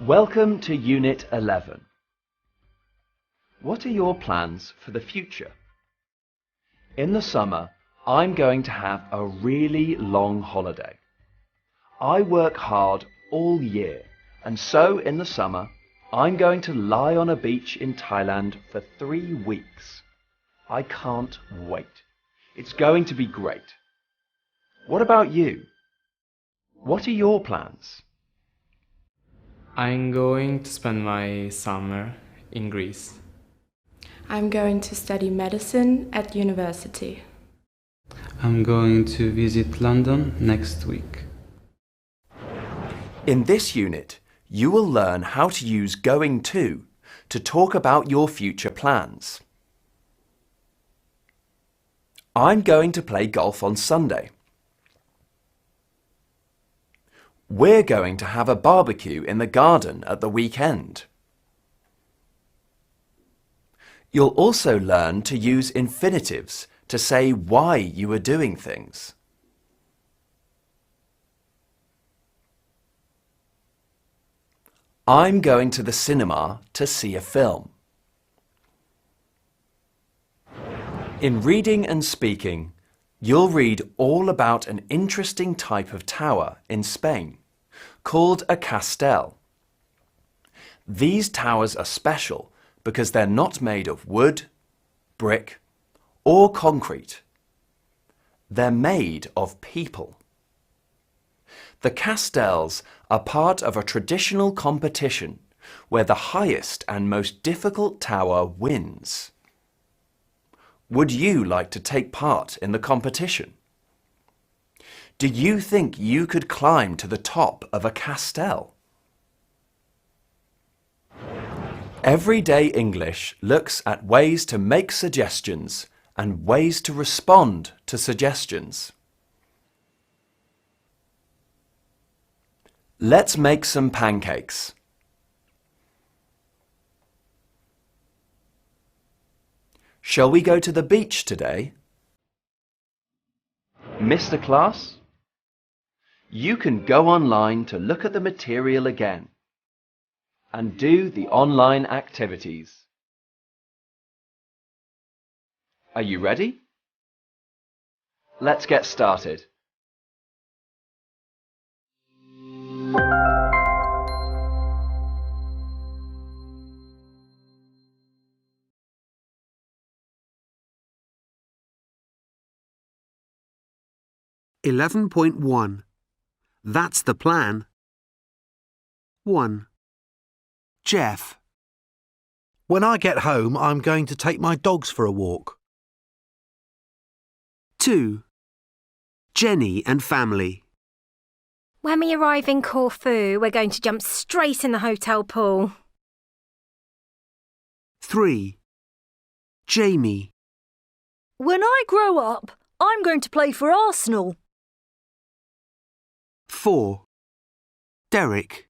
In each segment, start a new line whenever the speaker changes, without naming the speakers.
Welcome to Unit 11. What are your plans for the future? In the summer, I'm going to have a really long holiday. I work hard all year, and so in the summer, I'm going to lie on a beach in Thailand for 3 weeks. I can't wait. It's going to be great. What about you? What are your plans?
I'm going to spend my summer in Greece.
I'm going to study medicine at university.
I'm going to visit London next week.
In this unit, you will learn how to use going to talk about your future plans. I'm going to play golf on Sunday. We're going to have a barbecue in the garden at the weekend. You'll also learn to use infinitives to say why you are doing things. I'm going to the cinema to see a film. In reading and speaking, you'll read all about an interesting type of tower in Spain, called a castel. These towers are special because they're not made of wood, brick, or concrete. They're made of people. The castels are part of a traditional competition where the highest and most difficult tower wins. Would you like to take part in the competition? Do you think you could climb to the top of a castel? Everyday English looks at ways to make suggestions and ways to respond to suggestions. Let's make some pancakes. Shall we go to the beach today? Missed a class? You can go online to look at the material again and do the online activities. Are you ready? Let's get started.
(11.1) That's the plan. 1. Jeff.
When I get home, I'm going to take my dogs for a walk.
2. Jenny and family.
When we arrive in Corfu, we're going to jump straight in the hotel pool.
3. Jamie.
When I grow up, I'm going to play for Arsenal.
4. Derek.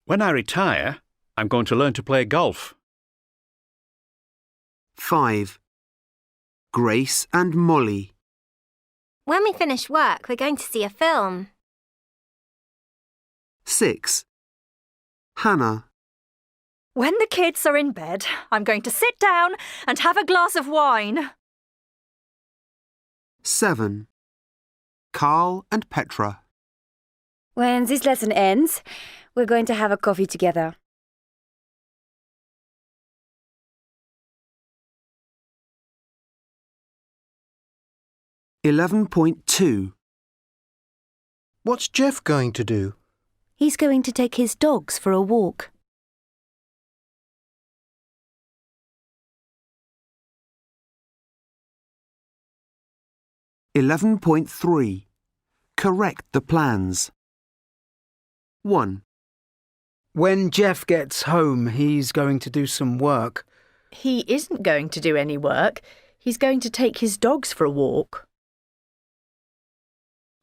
When I retire, I'm going to learn to play golf.
5. Grace and Molly.
When we finish work, we're going to see a film.
6. Hannah.
When the kids are in bed, I'm going to sit down and have a glass of wine.
7. Carl and Petra.
When this lesson ends, we're going to have a coffee together.
11.2.
What's Jeff going to do?
He's going to take his dogs for a walk.
11.3. Correct the plans. 1.
When Jeff gets home, he's going to do some work.
He isn't going to do any work. He's going to take his dogs for a walk.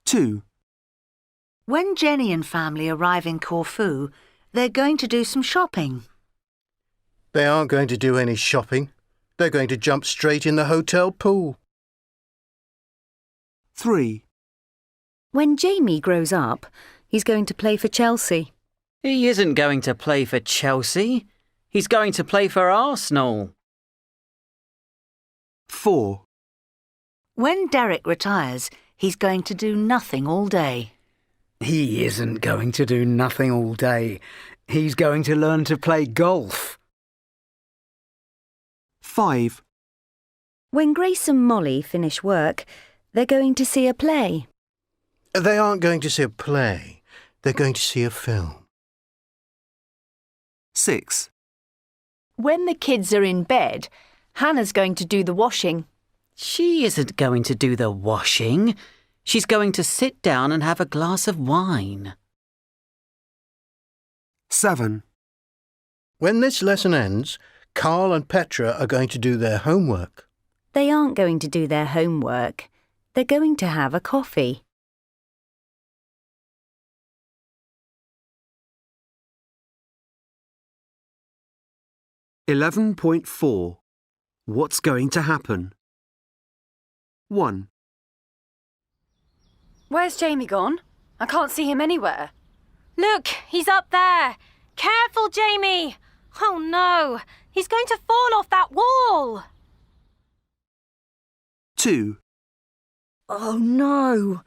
2.
When Jenny and family arrive in Corfu, they're going to do some shopping.
They aren't going to do any shopping. They're going to jump straight in the hotel pool.
3.
When Jamie grows up, he's going to play for Chelsea.
He isn't going to play for Chelsea. He's going to play for Arsenal.
4.
When Derek retires, he's going to do nothing all day.
He isn't going to do nothing all day. He's going to learn to play golf.
5.
When Grace and Molly finish work, they're going to see a play.
They aren't going to see a play. They're going to see a film.
6.
When the kids are in bed, Hannah's going to do the washing.
She isn't going to do the washing. She's going to sit down and have a glass of wine.
7.
When this lesson ends, Carl and Petra are going to do their homework.
They aren't going to do their homework. They're going to have a coffee.
11.4. What's going to happen? 1.
Where's Jamie gone? I can't see him anywhere.
Look, he's up there. Careful, Jamie. Oh no, he's going to fall off that wall.
2.
Oh no,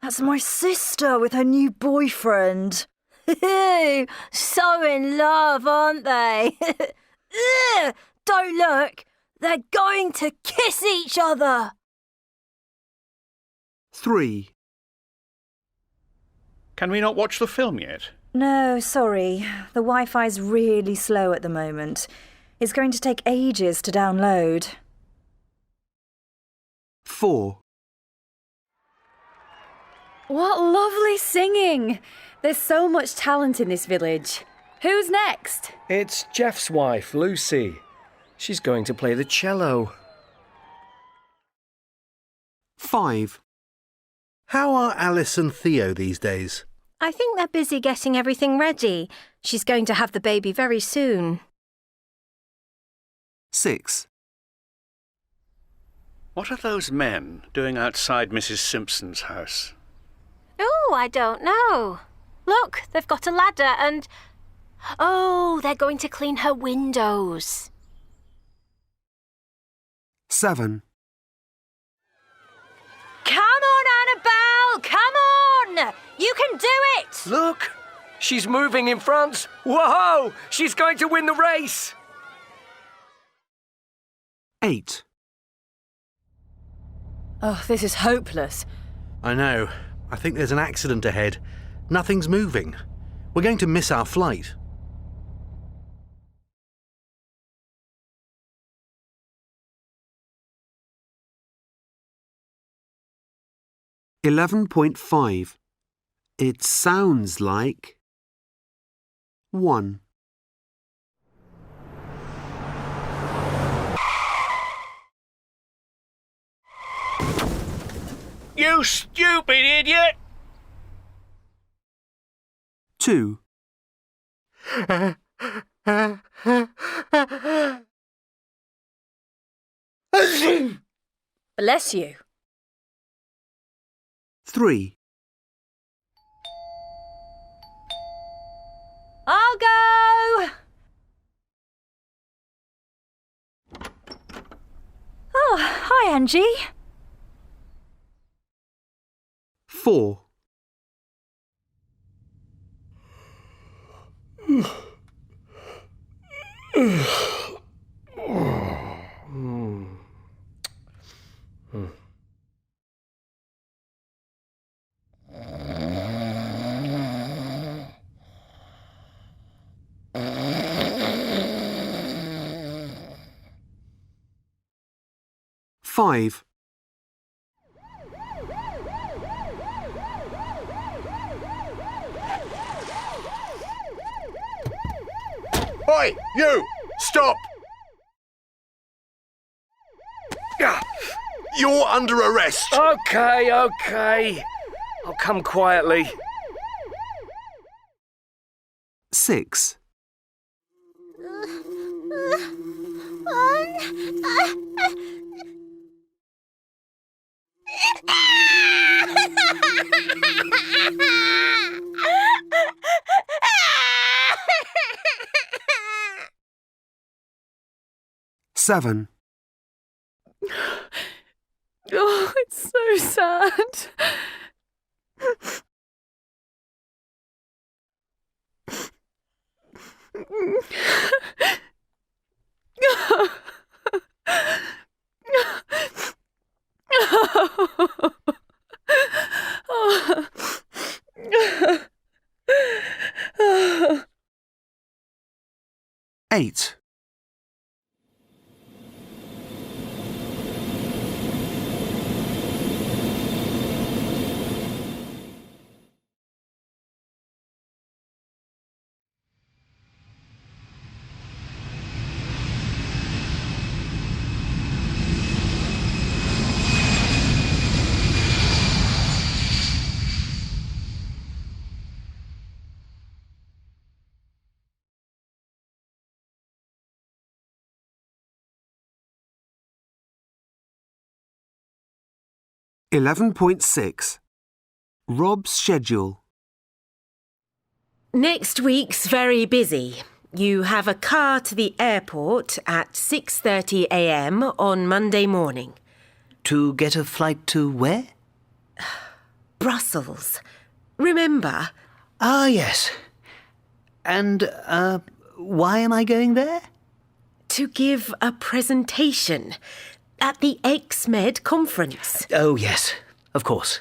that's my sister with her new boyfriend.
So in love, aren't they? Don't look. They're going to kiss each other.
3.
Can we not watch the film yet?
No, sorry. The Wi-Fi's really slow at the moment. It's going to take ages to download.
4.
What lovely singing! There's so much talent in this village. Who's next?
It's Jeff's wife, Lucy. She's going to play the cello.
5.
How are Alice and Theo these days?
I think they're busy getting everything ready. She's going to have the baby very soon.
6.
What are those men doing outside Mrs. Simpson's house?
Oh, I don't know. Look, they've got a ladder and... Oh, they're going to clean her windows.
7.
Come on, Annabelle! Come on! You can do it!
Look! She's moving in front. Whoa! She's going to win the race!
8.
Oh, this is hopeless.
I know. I think there's an accident ahead. Nothing's moving. We're going to miss our flight. 11.5. It sounds like 1.
You stupid idiot!
2.
Bless you.
3.
I'll go! Oh, hi, Angie.
4. Five.
Oi, you! Stop! You're under arrest.
Okay. I'll come quietly.
6.
1,
7.
Oh, it's so sad.
Eight. 11.6. Rob's schedule.
Next week's very busy. You have a car to the airport at 6:30 a.m. on Monday morning.
To get a flight to where?
Brussels. Remember?
Ah, yes. And, why am I going there?
To give a presentation at the ex-Med conference.
Oh, yes, of course.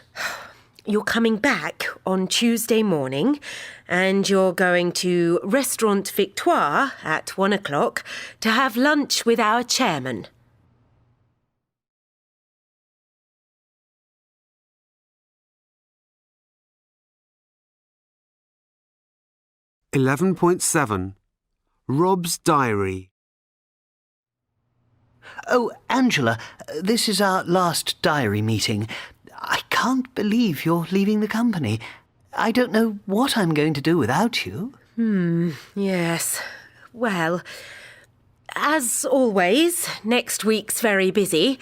You're coming back on Tuesday morning and you're going to Restaurant Victoire at 1 o'clock to have lunch with our chairman.
.7. Rob's diary.
Oh, Angela, this is our last diary meeting. I can't believe you're leaving the company. I don't know what I'm going to do without you.
Yes. Well, as always, next week's very busy.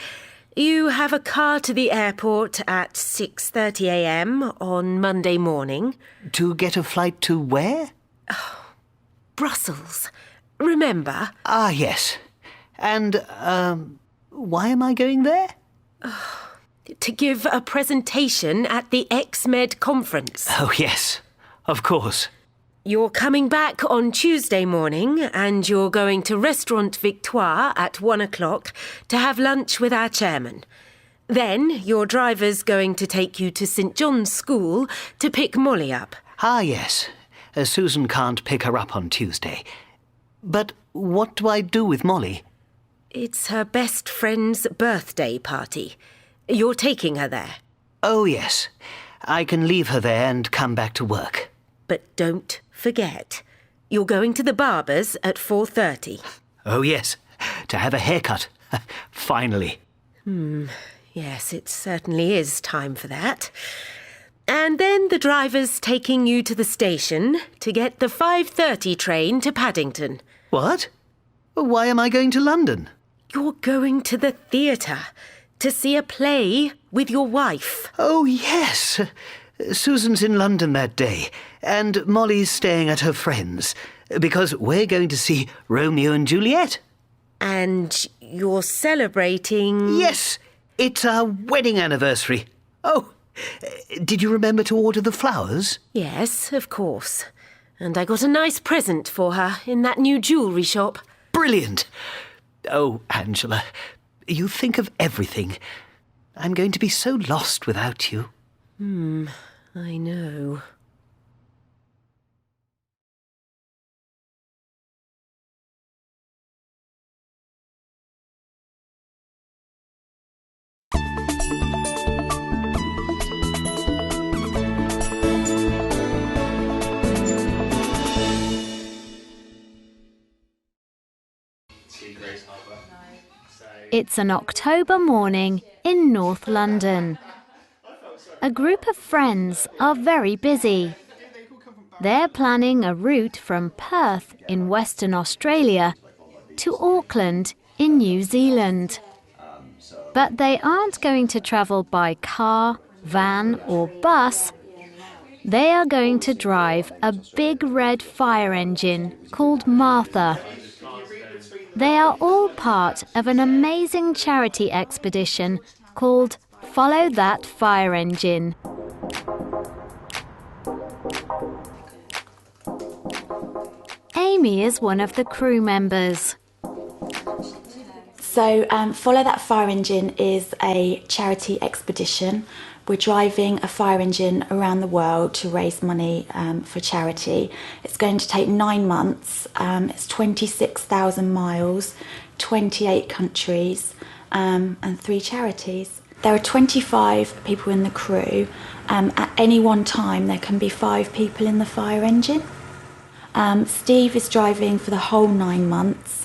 You have a car to the airport at 6:30 a.m. on Monday morning.
To get a flight to where?
Brussels. Remember?
Ah, yes. And, why am I going there?
To give a presentation at the ex-Med conference.
Oh, yes, of course.
You're coming back on Tuesday morning and you're going to Restaurant Victoire at 1 o'clock to have lunch with our chairman. Then your driver's going to take you to St John's School to pick Molly up.
Ah, yes. Susan can't pick her up on Tuesday. But what do I do with Molly?
It's her best friend's birthday party. You're taking her there.
Oh, yes. I can leave her there and come back to work.
But don't forget, you're going to the barber's at 4:30.
Oh, yes. To have a haircut. Finally.
Yes, it certainly is time for that. And then the driver's taking you to the station to get the 5:30 train to Paddington.
What? Why am I going to London?
You're going to the theatre to see a play with your wife.
Oh, yes. Susan's in London that day, and Molly's staying at her friend's, because we're going to see Romeo and Juliet.
And you're celebrating...
Yes, it's our wedding anniversary. Oh, did you remember to order the flowers?
Yes, of course. And I got a nice present for her in that new jewellery shop.
Brilliant. Oh, Angela, you think of everything. I'm going to be so lost without you.
I know.
It's an October morning in North London. A group of friends are very busy. They're planning a route from Perth in Western Australia to Auckland in New Zealand. But they aren't going to travel by car, van or bus. They are going to drive a big red fire engine called Martha. They are all part of an amazing charity expedition called Follow That Fire Engine. Amy is one of the crew members.
So Follow That Fire Engine is a charity expedition. We're driving a fire engine around the world to raise money for charity. It's going to take 9 months. It's 26,000 miles, 28 countries and 3 charities. There are 25 people in the crew. At any one time there can be 5 people in the fire engine. Steve is driving for the whole 9 months.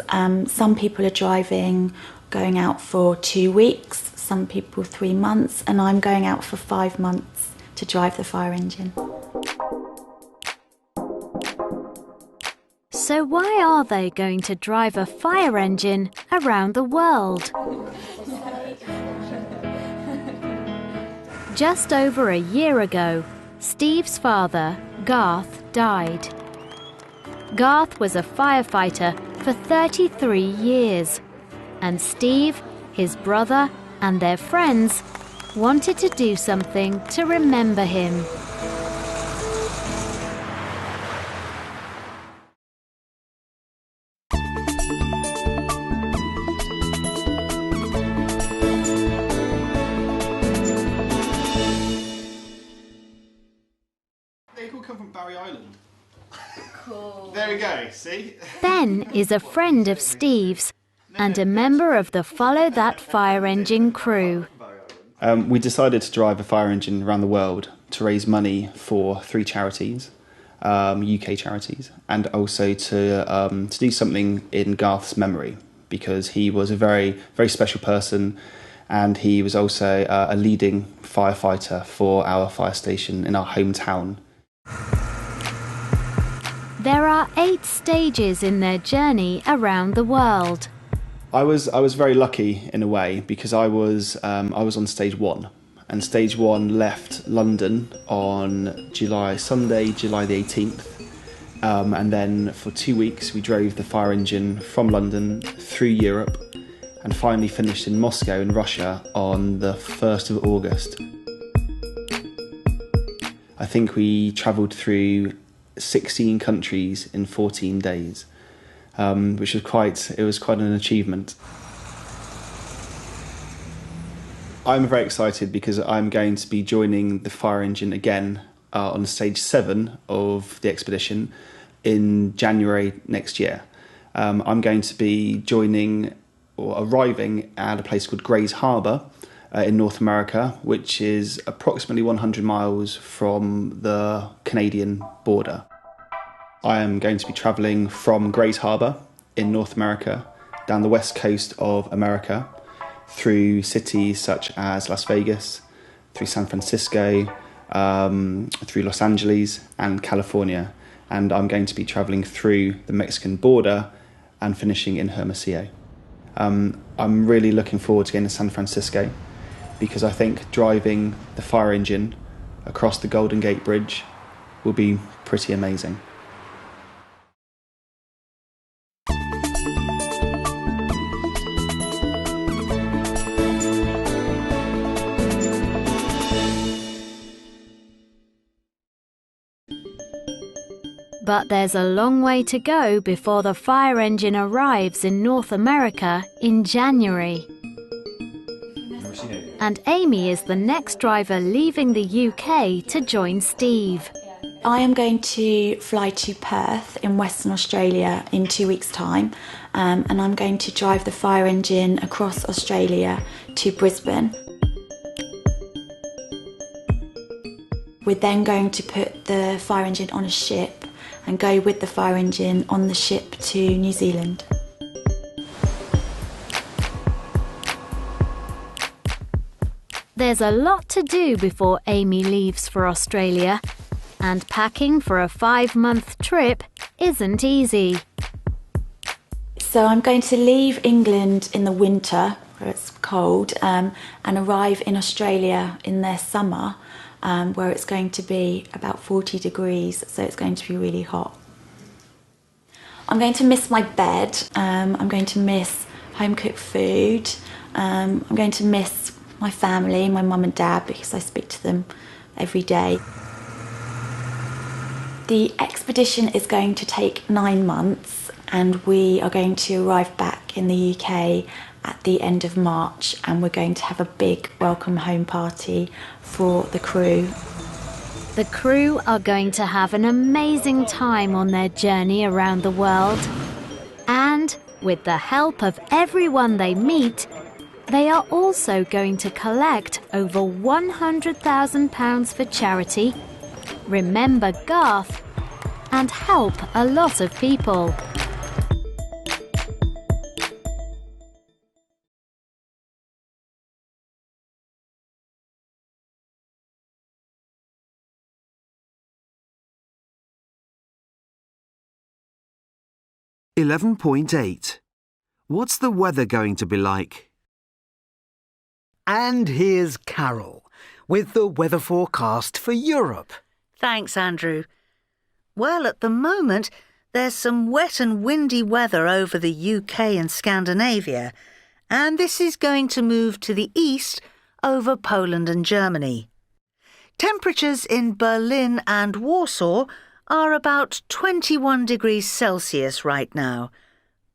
Some people are driving, going out for 2 weeks, some people 3 months, and I'm going out for 5 months to drive the fire engine.
So why are they going to drive a fire engine around the world? Just over a year ago, Steve's father, Garth, died. Garth was a firefighter for 33 years, and Steve, his brother, and their friends wanted to do something to remember him.
They all come from Barry Island. Cool. There we go, see?
Ben is a friend of Steve's and a member of the Follow That Fire Engine crew.
We decided to drive a fire engine around the world to raise money for 3 charities, UK charities, and also to do something in Garth's memory, because he was a very, very special person, and he was also a leading firefighter for our fire station in our hometown.
There are 8 stages in their journey around the world.
I was very lucky in a way, because I was on stage 1, and stage 1 left London on Sunday, July the 18th, and then for 2 weeks we drove the fire engine from London through Europe, and finally finished in Moscow in Russia on the 1st of August. I think we travelled through 16 countries in 14 days. Which was quite an achievement. I'm very excited because I'm going to be joining the fire engine again on stage 7 of the expedition in January next year. I'm going to be arriving at a place called Grays Harbor in North America, which is approximately 100 miles from the Canadian border. I am going to be travelling from Grays Harbor in North America, down the west coast of America, through cities such as Las Vegas, through San Francisco, through Los Angeles and California. And I'm going to be travelling through the Mexican border and finishing in Hermosillo. I'm really looking forward to getting to San Francisco, because I think driving the fire engine across the Golden Gate Bridge will be pretty amazing.
But there's a long way to go before the fire engine arrives in North America in January. And Amy is the next driver leaving the UK to join Steve.
I am going to fly to Perth in Western Australia in 2 weeks' time, and I'm going to drive the fire engine across Australia to Brisbane. We're then going to put the fire engine on a ship and go with the fire engine on the ship to New Zealand.
There's a lot to do before Amy leaves for Australia, and packing for a 5-month trip isn't easy.
So I'm going to leave England in the winter, where it's cold, and arrive in Australia in their summer, where it's going to be about 40 degrees, so it's going to be really hot. I'm going to miss my bed, I'm going to miss home-cooked food, I'm going to miss my family, my mum and dad, because I speak to them every day. The expedition is going to take 9 months, and we are going to arrive back in the UK at the end of March, and we're going to have a big welcome home party for the crew.
The crew are going to have an amazing time on their journey around the world. And with the help of everyone they meet, they are also going to collect over £100,000 for charity, remember Garth, and help a lot of people.
.8. What's the weather going to be like?
And here's Carol with the weather forecast for Europe.
Thanks, Andrew. Well, at the moment, there's some wet and windy weather over the UK and Scandinavia, and this is going to move to the east over Poland and Germany. Temperatures in Berlin and Warsaw are about 21 degrees Celsius right now,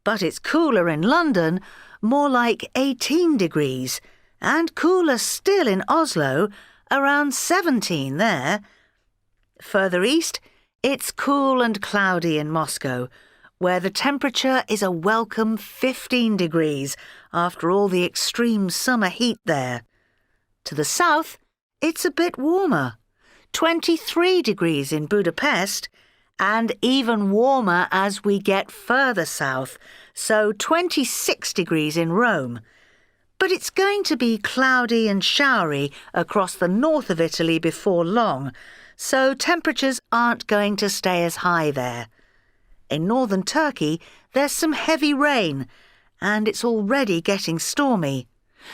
but it's cooler in London, more like 18 degrees, and cooler still in Oslo, around 17 there. Further east, it's cool and cloudy in Moscow, where the temperature is a welcome 15 degrees after all the extreme summer heat there. To the south, it's a bit warmer, 23 degrees in Budapest, and even warmer as we get further south, so 26 degrees in Rome. But it's going to be cloudy and showery across the north of Italy before long, so temperatures aren't going to stay as high there. In northern Turkey, there's some heavy rain, and it's already getting stormy,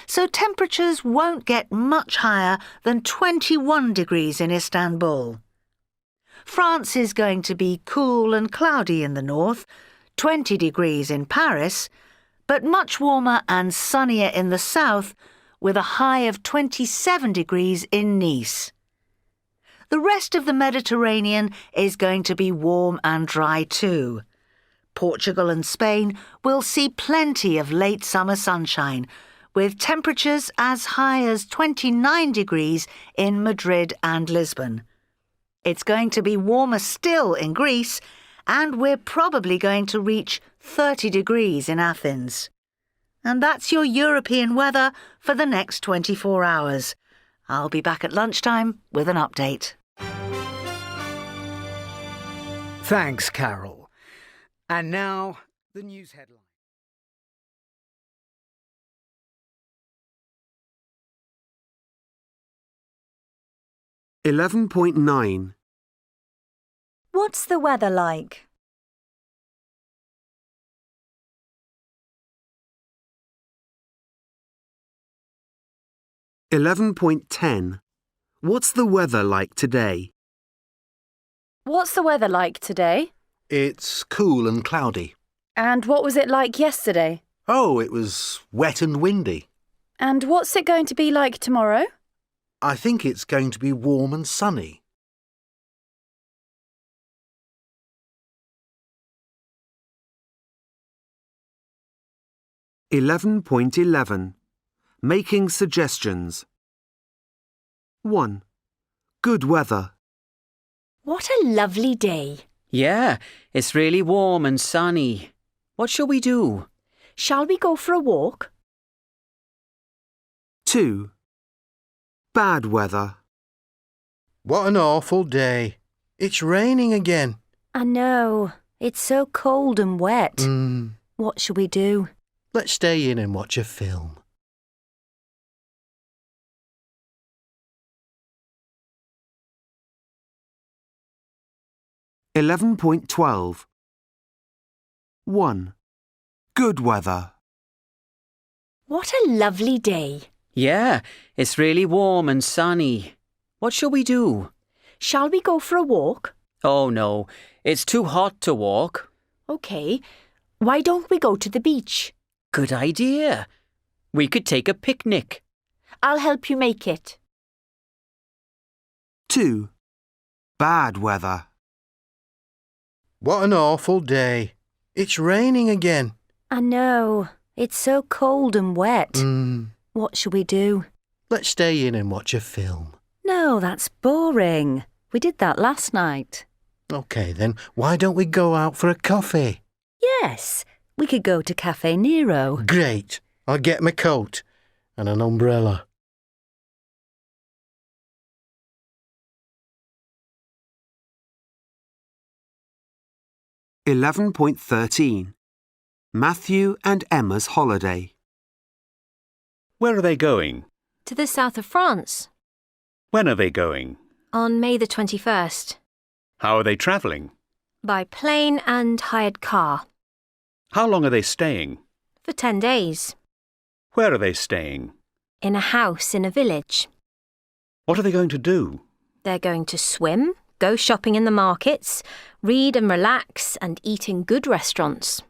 so temperatures won't get much higher than 21 degrees in Istanbul. France is going to be cool and cloudy in the north, 20 degrees in Paris, but much warmer and sunnier in the south, with a high of 27 degrees in Nice. The rest of the Mediterranean is going to be warm and dry too. Portugal and Spain will see plenty of late summer sunshine, with temperatures as high as 29 degrees in Madrid and Lisbon. It's going to be warmer still in Greece, and we're probably going to reach 30 degrees in Athens. And that's your European weather for the next 24 hours. I'll be back at lunchtime with an update.
Thanks, Carol. And now, the news headline.
.9.
What's the weather like?
.10. What's the weather like today?
What's the weather like today?
It's cool and cloudy.
And what was it like yesterday?
Oh, it was wet and windy.
And what's it going to be like tomorrow?
I think it's going to be warm and sunny.
.11. Making suggestions. 1. Good weather.
What a lovely day.
Yeah, it's really warm and sunny. What shall we do?
Shall we go for a walk?
2. Bad weather.
What an awful day. It's raining again.
I know. It's so cold and wet. What shall we do?
Let's stay in and watch a film.
.12. 1. Good weather.
What a lovely day.
Yeah, it's really warm and sunny. What shall we do?
Shall we go for a walk?
Oh no, it's too hot to walk.
OK. Why don't we go to the beach?
Good idea. We could take a picnic.
I'll help you make it.
2. Bad weather.
What an awful day. It's raining again.
I know. It's so cold and wet. What shall we do?
Let's stay in and watch a film.
No, that's boring. We did that last night.
OK then, why don't we go out for a coffee?
Yes, we could go to Cafe Nero.
Great. I'll get my coat and an umbrella.
.13. Matthew and Emma's holiday.
Where are they going?
To the south of France.
When are they going?
On May the 21st.
How are they travelling?
By plane and hired car.
How long are they staying?
For 10 days.
Where are they staying?
In a house in a village.
What are they going to do?
They're going to swim, go shopping in the markets, read and relax, and eat in good restaurants.